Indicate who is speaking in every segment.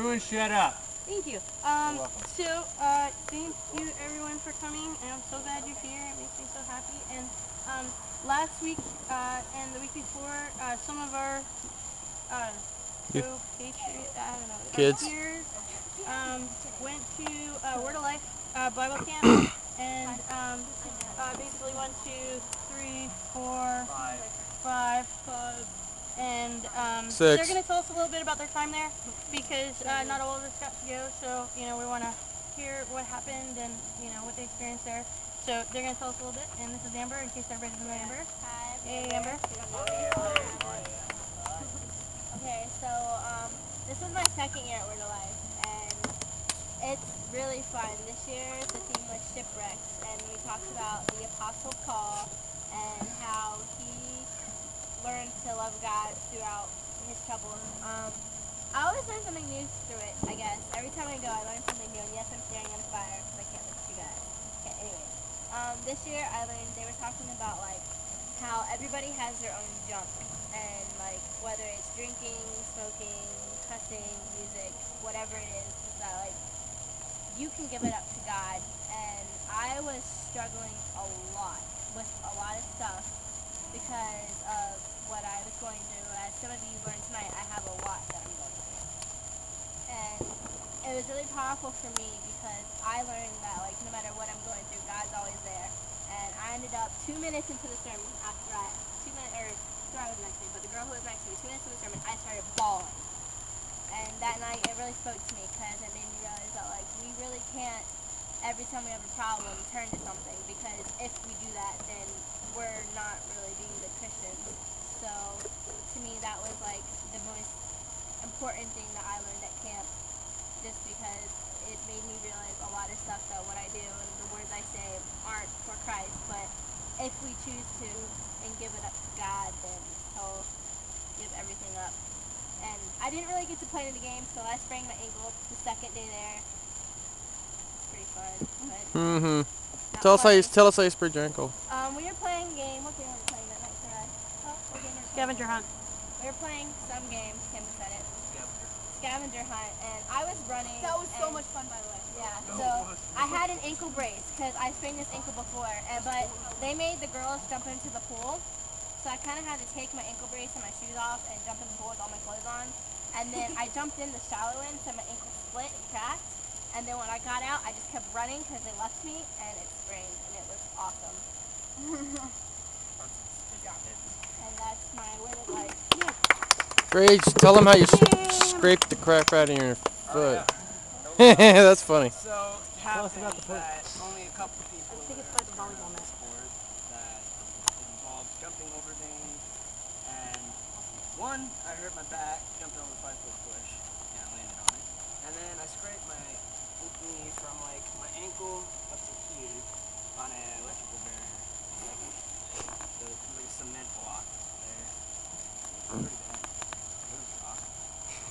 Speaker 1: Everyone shut up.
Speaker 2: Thank you.
Speaker 1: You're welcome.
Speaker 2: So, thank you everyone for coming, and I'm so glad you're here. It makes me so happy. And last week and the week before, some of our co-patriot, I don't know,
Speaker 3: Kids.
Speaker 2: our peers went to Word of Life Bible camp, and basically 1, 2, 3, 4, 5, and they're going to tell us a little bit about their time there, because not all of us got to go, so, you know, we want to hear what happened and, you know, what they experienced there. So they're going to tell us a little bit, and this is Amber, in case everybody doesn't know Amber.
Speaker 4: Hi,
Speaker 2: Hey, Amber.
Speaker 4: Okay, so this was my second year at Word of Life, and it's really fun. This year the theme was shipwrecks, and we talked about the Apostle Paul and how he learned to love God throughout his troubles. I always learn something new through it, I guess. Every time I go, I learn something new, and yes, I'm staring at a fire because I can't look at you guys. Okay, anyways. This year I learned, they were talking about, like, how everybody has their own junk, and, like, whether it's drinking, smoking, cussing, music, whatever it is that, like, you can give it up to God. And I was struggling a lot with a lot of stuff because of what I was going through. As some of you learned tonight, I have a lot that I'm going through. And it was really powerful for me because I learned that, like, no matter what I'm going through, God's always there. And I ended up 2 minutes into the sermon after I, 2 minutes, or I was next to me, but the girl who was next to me, 2 minutes into the sermon, I started bawling. And that night, it really spoke to me because it made me realize that, like, we really can't, every time we have a problem, turn to something, because if we do that, then we're not really being good Christians. So, to me, that was, like, the most important thing that I learned at camp, just because it made me realize a lot of stuff that what I do and the words I say aren't for Christ, but if we choose to and give it up to God, then He'll give everything up. And I didn't really get to play in the game, so I sprained my ankle the second day there. It's pretty fun, but
Speaker 3: Tell us how you sprained your ankle.
Speaker 4: We were playing a game. What game were we playing that night, Sarah? What game were we playing?
Speaker 2: Scavenger hunt.
Speaker 4: We were playing some game. Kim said it. Scavenger hunt, and I was running.
Speaker 5: That was so much fun, by the way.
Speaker 4: Yeah, so I had an ankle brace because I sprained this ankle before, but they made the girls jump into the pool, so I kind of had to take my ankle brace and my shoes off and jump in the pool with all my clothes on, and then I jumped in the shallow end, so my ankle split and cracked, and then when I got out, I just kept running because they left me, and it sprained, and it was awesome. And that's my Word of Life.
Speaker 3: Rage, tell them how you scraped the crap out of your foot. That's funny.
Speaker 1: So, happened that only a couple people
Speaker 2: I think it's by the volleyball net.
Speaker 1: sport that involves jumping over things, and one, I hurt my back jumping over a 5-foot bush, and I landed on it, and then I scraped my knee from, like, my ankle up to here on an electrical barrier, like a cement block there. Pretty bad. It was awesome.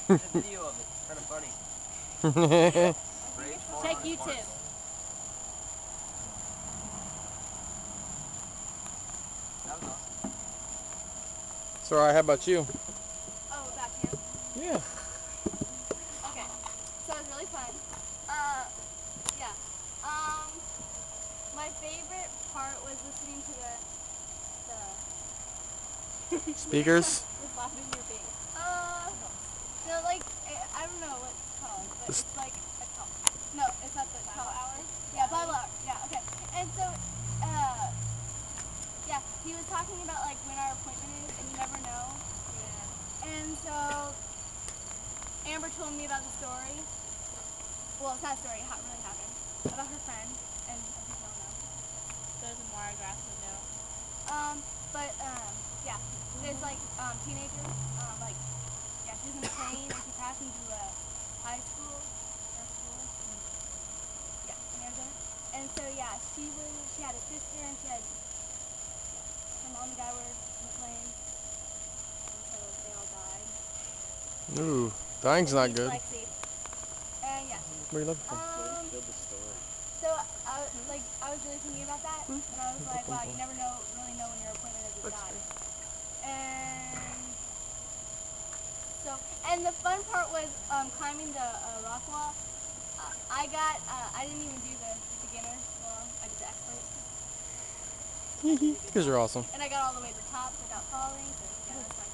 Speaker 1: There's a video of it. It's kind of funny.
Speaker 4: Check YouTube.
Speaker 1: That was awesome.
Speaker 3: Sorry, how about you?
Speaker 5: Oh, back here.
Speaker 3: Yeah.
Speaker 5: Okay. So it was really fun. Yeah. My favorite part was listening to the
Speaker 3: Speakers?
Speaker 5: with laughing in your face. So like I don't know what it's called, but it's like a call. No, it's not the call hour. Yeah, Bible hour. Yeah, okay. And so yeah, he was talking about like when our appointment is, and you never know. Yeah. And so Amber told me about the story. Well, it's not a story. It really happened about her friend, and I think y'all know.
Speaker 4: There's a more aggressive note.
Speaker 5: But yeah, there's like teenagers, like yeah, she was in a train and she passed into a high school or school. Yeah, in Arizona. And so yeah, she had a sister and she had her mom and dad were in the plane, and so they all died.
Speaker 3: Ooh, dying's not good.
Speaker 5: Lexi. And yeah.
Speaker 3: What are you looking for?
Speaker 5: So I was really thinking about that, and I was like, wow, you never really know when your appointment is with God. And so, and And the fun part was climbing the rock wall. I didn't even do the beginner wall. I did the expert.
Speaker 3: Because you're awesome.
Speaker 5: And I got all the way to the top without falling. So yeah, that's fun.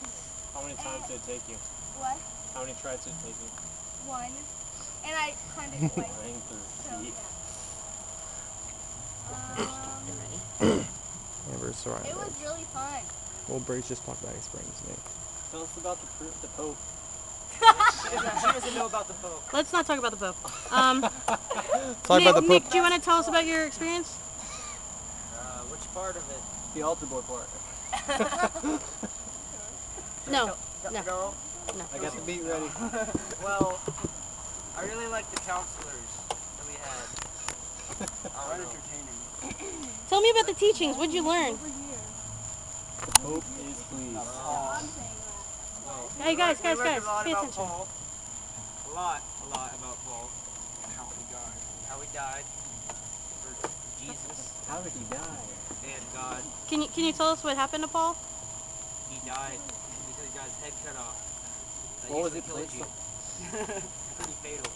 Speaker 6: How many times did it take you?
Speaker 5: What?
Speaker 6: How many tries did it take you?
Speaker 5: One. And I climbed it twice.
Speaker 6: Nine through
Speaker 5: So
Speaker 6: feet.
Speaker 5: yeah.
Speaker 3: Amber's surrounded.
Speaker 5: It was really fun.
Speaker 3: Well, Brace just talked about explaining to me.
Speaker 6: Tell us about the Pope.
Speaker 1: She doesn't know about the Pope.
Speaker 2: Let's not talk about the Pope.
Speaker 3: Talk about the Pope.
Speaker 2: Nick, do you want to tell us about your experience?
Speaker 1: Which part of it?
Speaker 6: The altar boy part.
Speaker 2: No. No.
Speaker 1: No?
Speaker 6: I got the beat ready.
Speaker 1: Well, I really like the counselors that we had. Entertaining.
Speaker 2: Tell me about the teachings. What'd you learn?
Speaker 6: The Pope is pleased.
Speaker 2: Hey guys,
Speaker 1: We learned
Speaker 2: guys,
Speaker 1: a lot
Speaker 2: pay
Speaker 1: about
Speaker 2: attention.
Speaker 1: Paul. A lot about Paul. How he died for Jesus
Speaker 6: How did he die?
Speaker 1: and God.
Speaker 2: Can you tell us what happened to Paul?
Speaker 1: He died because he got his head cut off. That
Speaker 6: What was
Speaker 1: usually
Speaker 6: it
Speaker 1: kills
Speaker 6: placed
Speaker 1: you. Pretty fatal.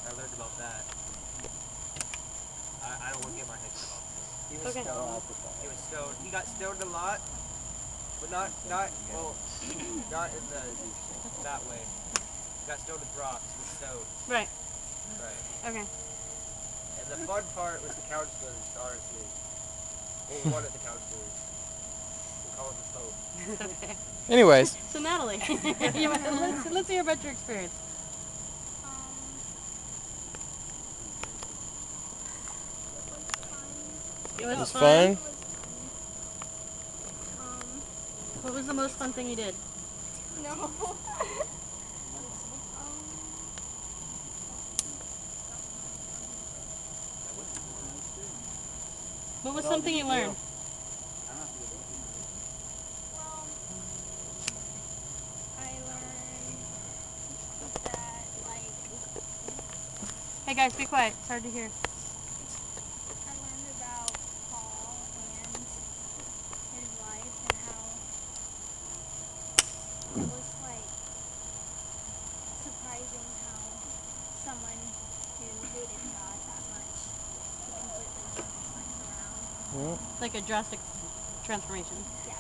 Speaker 1: I learned about that. I don't want to get my head cut off.
Speaker 6: He was
Speaker 2: Okay.
Speaker 6: stoned.
Speaker 1: He was stoned. He got stoned a lot, but not in that way. He got stoned with rocks, with stones.
Speaker 2: Right.
Speaker 1: Right.
Speaker 2: Okay.
Speaker 1: And the fun part was the counselors, honestly. Well, one of the counselors. We'll call him the Pope.
Speaker 3: Anyways,
Speaker 2: So Natalie, let's hear about your experience. It
Speaker 3: it
Speaker 2: was
Speaker 3: was fun.
Speaker 2: What was the most fun thing you did?
Speaker 5: No.
Speaker 2: What was something you learned?
Speaker 5: Well, I learned that, like,
Speaker 2: Hey guys, be quiet. It's hard to hear.
Speaker 5: I learned about Paul and his life and how it was, like, surprising how someone who hated God that much could completely turn his life around.
Speaker 3: Yeah.
Speaker 2: Like a drastic transformation.
Speaker 5: Yes.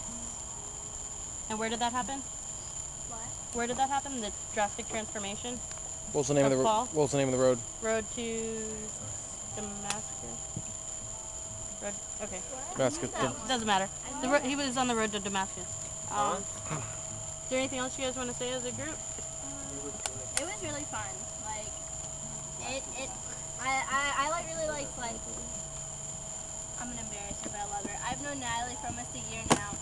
Speaker 2: And where did that happen?
Speaker 5: What?
Speaker 2: Where did that happen? The drastic transformation?
Speaker 3: What was the name of the
Speaker 2: Paul?
Speaker 3: What was the name of the road?
Speaker 2: Road to Damascus? Road, okay.
Speaker 3: Damascus.
Speaker 2: Doesn't matter. He was on the road to Damascus. Is there anything else you guys want to say as a group?
Speaker 5: It was really fun. Like, I like really like, I'm gonna embarrass her, but I love her. I've known Natalie for almost a year now,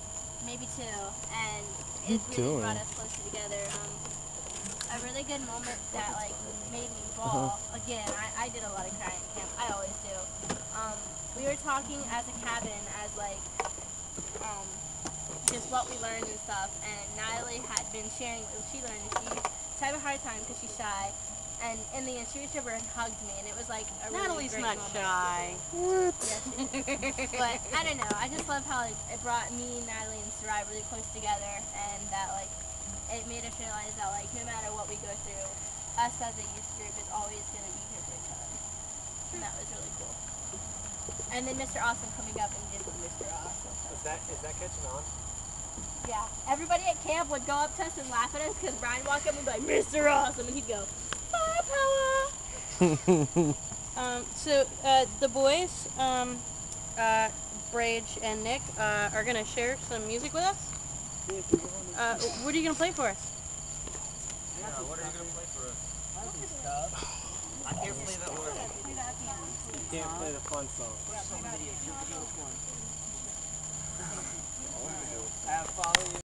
Speaker 5: maybe 2, and it really brought us closer together. A really good moment that, like, made me bawl. Again, I did a lot of crying at camp. I always do. We were talking as a cabin as, like, just what we learned and stuff, and Natalie had been sharing what she learned, and she had a hard time because she's shy, and in the end she reached over and hugged me, and it was like a really
Speaker 2: Natalie's
Speaker 5: great
Speaker 2: not
Speaker 5: moment.
Speaker 2: shy.
Speaker 3: What?
Speaker 5: Yes, she is. But I don't know, I just love how it brought me, Natalie, and Sarai really close together, and that, like, it made us realize that, like, no matter what we go through, us as a youth group is always going to be here for each other, and that was really cool. And then Mr. Awesome coming up and just Mr. Awesome.
Speaker 6: Is that catching on?
Speaker 5: Yeah, everybody at camp would go up to us and laugh at us because Brian would walk up and be like, Mr. Awesome, and he'd go, bye, Power.
Speaker 2: The boys, Brage and Nick, are going to share some music with us. What are you going to play for us?
Speaker 1: What are you going to play for us? I can't play that one.
Speaker 6: You can't play the fun song.
Speaker 1: I have follow you.